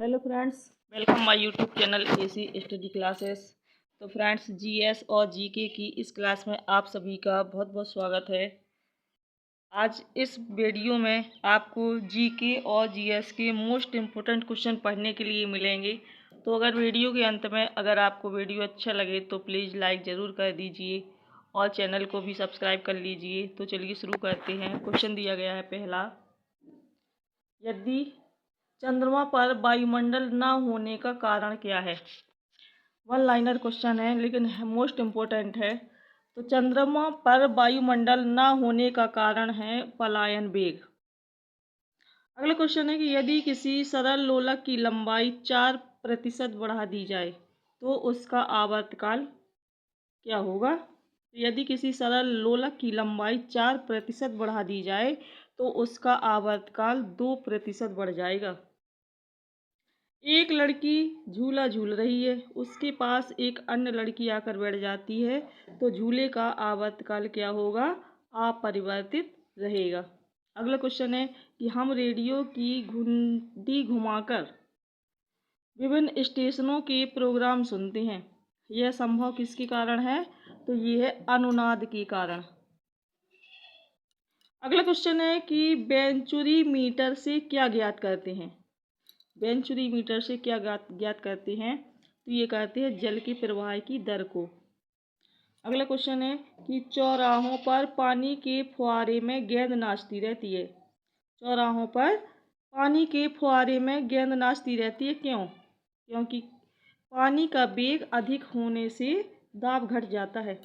Hello friends, welcome my YouTube channel AC study classes. तो friends, GS और GK की इस क्लास में आप सभी का बहुत बहुत स्वागत है। आज इस वीडियो में आपको जीके और जीएस के मोस्ट इम्पोर्टेंट क्वेश्चन पढ़ने के लिए मिलेंगे। तो अगर वीडियो के अंत में अगर आपको वीडियो अच्छा लगे तो प्लीज़ लाइक ज़रूर कर दीजिए और चैनल को भी सब्सक्राइब कर लीजिए। तो चलिए शुरू करते हैं। क्वेश्चन दिया गया है पहला, यदि चंद्रमा पर वायुमंडल न होने का कारण क्या है। वन लाइनर क्वेश्चन है लेकिन मोस्ट इम्पोर्टेंट है। तो चंद्रमा पर वायुमंडल न होने का कारण है पलायन वेग। अगला क्वेश्चन है कि यदि किसी सरल लोलक की लंबाई 4% बढ़ा दी जाए तो उसका आवर्तकाल क्या होगा। यदि किसी सरल लोलक की लंबाई 4% बढ़ा दी जाए तो उसका आवर्तकाल 2% बढ़ जाएगा। एक लड़की झूला झूल रही है, उसके पास एक अन्य लड़की आकर बैठ जाती है तो झूले का आवर्तकाल क्या होगा, अपरिवर्तित रहेगा। अगला क्वेश्चन है कि हम रेडियो की घुंडी घुमाकर विभिन्न स्टेशनों के प्रोग्राम सुनते हैं, यह संभव किसके कारण है। तो ये है अनुनाद के कारण। अगला क्वेश्चन है कि वेंचुरी मीटर से क्या ज्ञात करते हैं। वेंचुरी मीटर से क्या ज्ञात करते हैं। तो ये कहते हैं जल के प्रवाह की दर को। अगला क्वेश्चन है कि चौराहों पर पानी के फुहारे में गेंद नाचती रहती है। चौराहों पर पानी के फुहारे में गेंद नाचती रहती है, क्यों। क्योंकि पानी का वेग अधिक होने से दाब घट जाता है।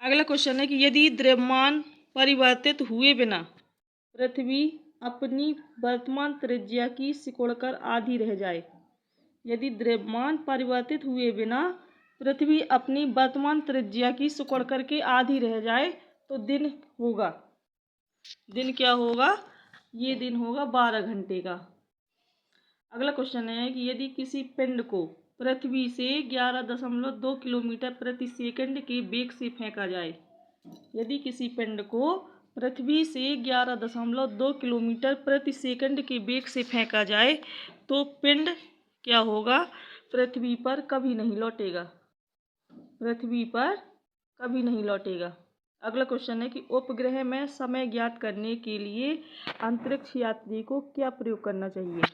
अगला क्वेश्चन है कि यदि द्रव्यमान परिवर्तित हुए बिना पृथ्वी अपनी वर्तमान त्रिज्या की सिकुड़कर आधी रह जाए। यदि द्रव्यमान परिवर्तित हुए बिना पृथ्वी अपनी वर्तमान त्रिज्या की सिकुड़ करके आधी रह जाए तो दिन होगा। दिन क्या होगा, ये दिन होगा 12 घंटे का। अगला क्वेश्चन है कि यदि किसी पिंड को पृथ्वी से 11.2 किलोमीटर प्रति सेकंड के वेग से फेंका जाए। यदि किसी पिंड को पृथ्वी से 11.2 किलोमीटर प्रति सेकंड के वेग से फेंका जाए तो पिंड क्या होगा, पृथ्वी पर कभी नहीं लौटेगा। पृथ्वी पर कभी नहीं लौटेगा। अगला क्वेश्चन है कि उपग्रह में समय ज्ञात करने के लिए अंतरिक्ष यात्री को क्या प्रयोग करना चाहिए।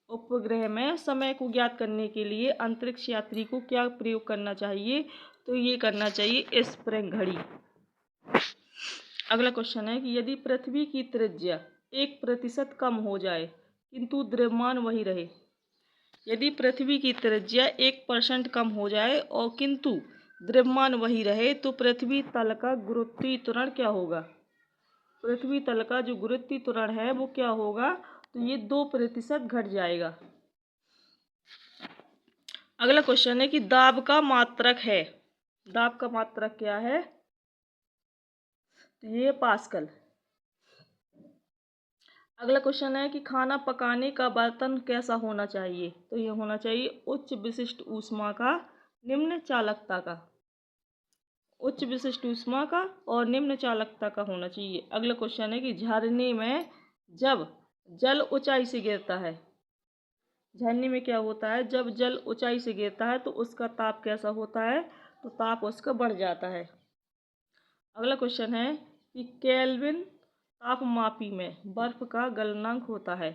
उपग्रह में समय को ज्ञात करने के लिए अंतरिक्ष यात्री को क्या प्रयोग करना चाहिए। तो ये करना चाहिए स्प्रिंग घड़ी। अगला क्वेश्चन है कि यदि पृथ्वी की त्रिज्या 1% कम हो जाए किंतु द्रव्यमान वही रहे। यदि पृथ्वी की त्रिज्या 1% कम हो जाए और किंतु द्रव्यमान वही रहे तो पृथ्वी तल का गुरुत्वीय त्वरण क्या होगा। पृथ्वी तल का जो गुरुत्वीय त्वरण है वो क्या होगा, तो ये 2% घट जाएगा। अगला क्वेश्चन है कि दाब का मात्रक है। दाब का मात्रक क्या है, तो ये पास्कल। अगला क्वेश्चन है कि खाना पकाने का बर्तन कैसा होना चाहिए। तो ये होना चाहिए उच्च विशिष्ट ऊष्मा का, निम्न चालकता का। उच्च विशिष्ट ऊष्मा का और निम्न चालकता का होना चाहिए। अगला क्वेश्चन है कि झरने में जब जल ऊंचाई से गिरता है, झरने में क्या होता है, जब जल ऊंचाई से गिरता है तो उसका ताप कैसा होता है, तो ताप उसका बढ़ जाता है। अगला क्वेश्चन है कि केल्विन तापमापी में बर्फ का गलनांक होता है।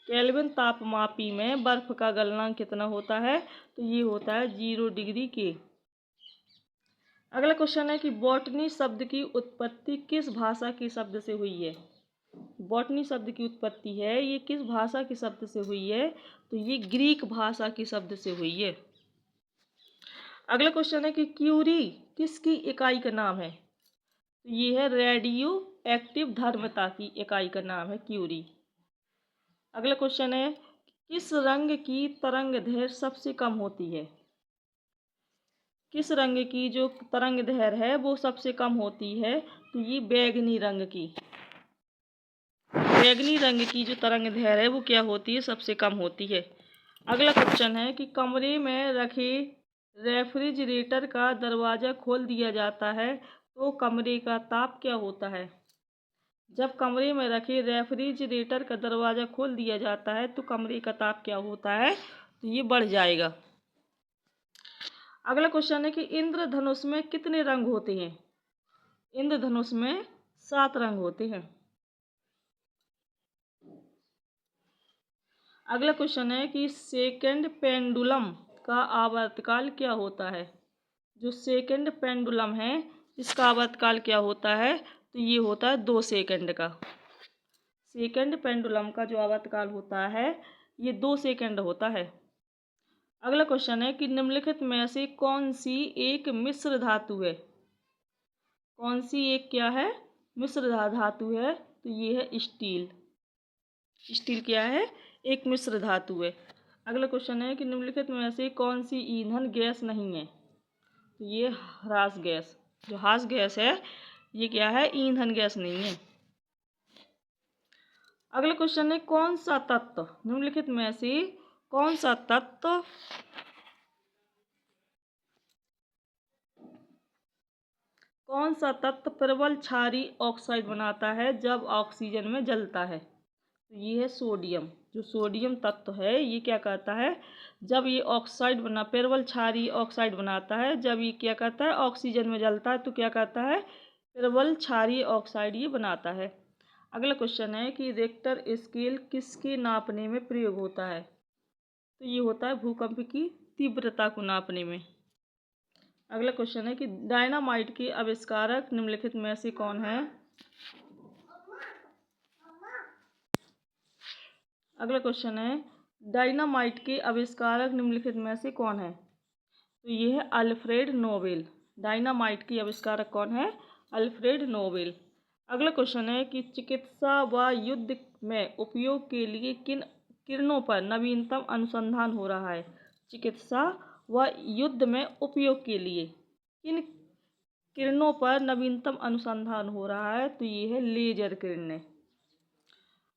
केल्विन तापमापी में बर्फ का गलनांक कितना होता है, तो ये होता है 0 डिग्री के। अगला क्वेश्चन है कि बॉटनी शब्द की उत्पत्ति किस भाषा के शब्द से हुई है। बॉटनी शब्द की उत्पत्ति है ये किस भाषा के शब्द से हुई है, तो ये ग्रीक भाषा के शब्द से हुई है। अगला क्वेश्चन है कि क्यूरी किसकी इकाई का नाम है। तो ये है रेडियो एक्टिव धर्मता की इकाई का नाम है क्यूरी। अगला क्वेश्चन है किस रंग की तरंग दैर्घ्य सबसे कम होती है। किस रंग की जो तरंग दैर्घ्य है वो सबसे कम होती है, तो ये बैगनी रंग की। बैगनी रंग की जो तरंग दैर्घ्य है वो क्या होती है, सबसे कम होती है। अगला क्वेश्चन है कि कमरे में रखे रेफ्रिजरेटर का दरवाज़ा खोल दिया जाता है तो कमरे का ताप क्या होता है। जब कमरे में रखे रेफ्रिजरेटर का दरवाज़ा खोल दिया जाता है तो कमरे का ताप क्या होता है, तो ये बढ़ जाएगा। अगला क्वेश्चन है कि इंद्रधनुष में कितने रंग होते हैं? इंद्रधनुष में 7 रंग होते हैं। अगला क्वेश्चन है कि सेकंड पेंडुलम का आवर्तकाल क्या होता है? जो सेकंड पेंडुलम है इसका आवर्तकाल क्या होता है, तो ये होता है 2 सेकंड का। सेकंड पेंडुलम का जो आवर्तकाल होता है ये 2 सेकंड होता है। अगला क्वेश्चन है कि निम्नलिखित में से कौन सी एक मिश्र धातु है? कौन सी एक क्या है? मिश्र धातु है, तो ये है स्टील। स्टील क्या है? एक मिश्र धातु है। अगला क्वेश्चन है कि निम्नलिखित में से कौन सी ईंधन गैस नहीं है, तो ये ह्रास गैस। जो ह्रास गैस है ये क्या है? ईंधन गैस नहीं है। अगला क्वेश्चन है कौन सा तत्व निम्नलिखित में से कौन सा तत्व प्रबल क्षारीय ऑक्साइड बनाता है जब ऑक्सीजन में जलता है? तो ये है सोडियम। जो सोडियम तत्व है ये क्या करता है, जब ये प्रबल क्षारीय ऑक्साइड बनाता है, जब ये क्या करता है ऑक्सीजन में जलता है तो क्या करता है, प्रबल क्षारीय ऑक्साइड ये बनाता है। अगला क्वेश्चन है कि रिक्टर स्केल किसके नापने में प्रयोग होता है? तो ये होता है भूकंप की तीव्रता को नापने में। अगला क्वेश्चन है कि डायनामाइट के आविष्कारक निम्नलिखित में से कौन है? अगला क्वेश्चन है डायनामाइट के आविष्कारक निम्नलिखित में से कौन है? तो ये है अल्फ्रेड नोबेल। डायनामाइट की आविष्कारक कौन है? Alfred Nobel. अगला क्वेश्चन है कि चिकित्सा व युद्ध में उपयोग के लिए किन किरणों पर नवीनतम अनुसंधान हो रहा है? चिकित्सा व युद्ध में उपयोग के लिए किन किरणों पर नवीनतम अनुसंधान हो रहा है? तो ये है लेजर किरणें।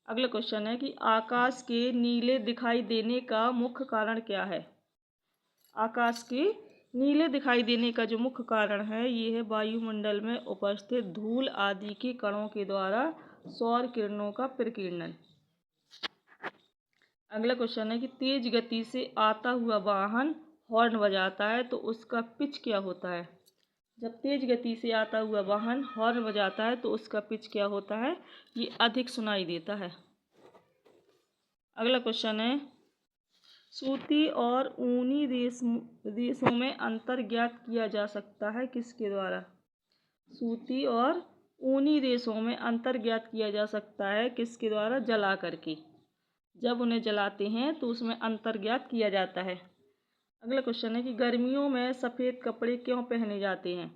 अगला क्वेश्चन है कि आकाश के नीले दिखाई देने का मुख्य कारण क्या है? आकाश के नीले दिखाई देने का जो मुख्य कारण है ये है वायुमंडल में उपस्थित धूल आदि के कणों के द्वारा सौर किरणों का प्रकीर्णन। अगला क्वेश्चन है कि तेज गति से आता हुआ वाहन हॉर्न बजाता है तो उसका पिच क्या होता है? जब तेज गति से आता हुआ वाहन हॉर्न बजाता है तो उसका पिच क्या होता है? ये अधिक सुनाई देता है। अगला क्वेश्चन है सूती और ऊनी रेशों में अंतर ज्ञात किया जा सकता है किसके द्वारा? सूती और ऊनी रेशों में अंतर ज्ञात किया जा सकता है किसके द्वारा? जला करके। जब उन्हें जलाते हैं तो उसमें अंतर ज्ञात किया जाता है। अगला क्वेश्चन है कि गर्मियों में सफ़ेद कपड़े क्यों पहने जाते हैं?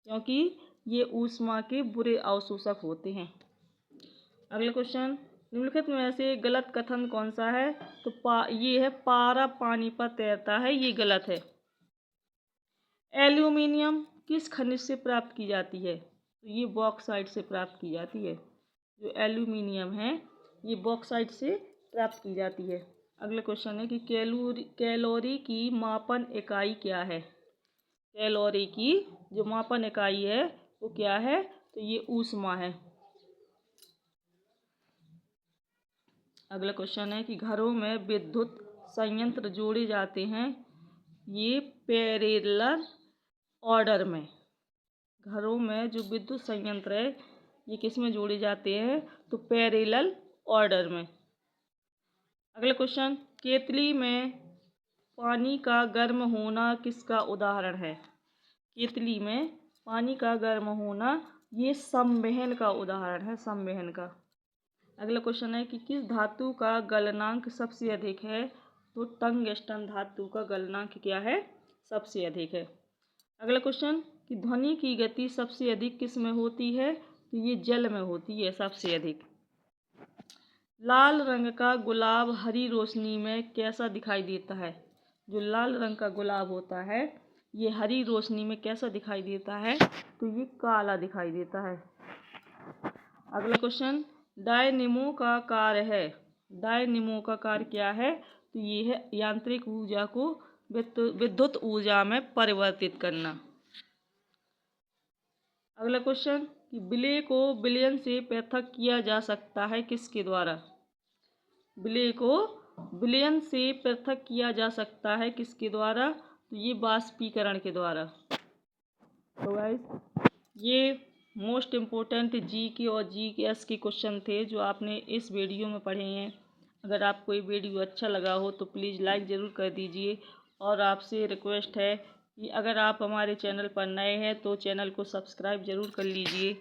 क्योंकि ये ऊष्मा के बुरे अवशोषक होते हैं। अगला क्वेश्चन निम्नलिखित में से गलत कथन कौन सा है? तो ये है पारा पानी पर तैरता है, ये गलत है। एल्यूमिनियम किस खनिज से प्राप्त की जाती है? तो ये बॉक्साइट से प्राप्त की जाती है। जो एल्यूमिनियम है ये बॉक्साइट से प्राप्त की जाती है। अगला क्वेश्चन है कि कैलोरी की मापन इकाई क्या है? कैलोरी की जो मापन इकाई है वो क्या है? तो ये ऊष्मा है। अगला क्वेश्चन है कि घरों में विद्युत संयंत्र जोड़े जाते हैं ये पैरेलल ऑर्डर में। घरों में जो विद्युत संयंत्र है ये किस में जोड़े जाते हैं? तो पैरेलल ऑर्डर में। अगला क्वेश्चन केतली में पानी का गर्म होना किसका उदाहरण है? केतली में पानी का गर्म होना ये संवहन का उदाहरण है, संवहन का। अगला क्वेश्चन है कि किस धातु का गलनांक सबसे अधिक है? तो टंगस्टन धातु का गलनांक क्या है? सबसे अधिक है। अगला क्वेश्चन कि ध्वनि की गति सबसे अधिक किस में होती है? तो ये जल में होती है सबसे अधिक। लाल रंग का गुलाब हरी रोशनी में कैसा दिखाई देता है? जो लाल रंग का गुलाब होता है ये हरी रोशनी में कैसा दिखाई देता है? तो ये काला दिखाई देता है। अगला क्वेश्चन डायनेमो का कार्य है। डायनेमो का कार्य क्या है? तो ये है यांत्रिक ऊर्जा को विद्युत ऊर्जा में परिवर्तित करना। अगला क्वेश्चन कि विलय को विलयन से पृथक किया जा सकता है किसके द्वारा? विलय को विलयन से पृथक किया जा सकता है किसके द्वारा? तो ये वाष्पीकरण के द्वारा। तो गाइस ये मोस्ट इम्पोर्टेंट जीके और जीएस के क्वेश्चन थे जो आपने इस वीडियो में पढ़े हैं। अगर आपको ये वीडियो अच्छा लगा हो तो प्लीज़ लाइक ज़रूर कर दीजिए और आपसे रिक्वेस्ट है कि अगर आप हमारे चैनल पर नए हैं तो चैनल को सब्सक्राइब ज़रूर कर लीजिए।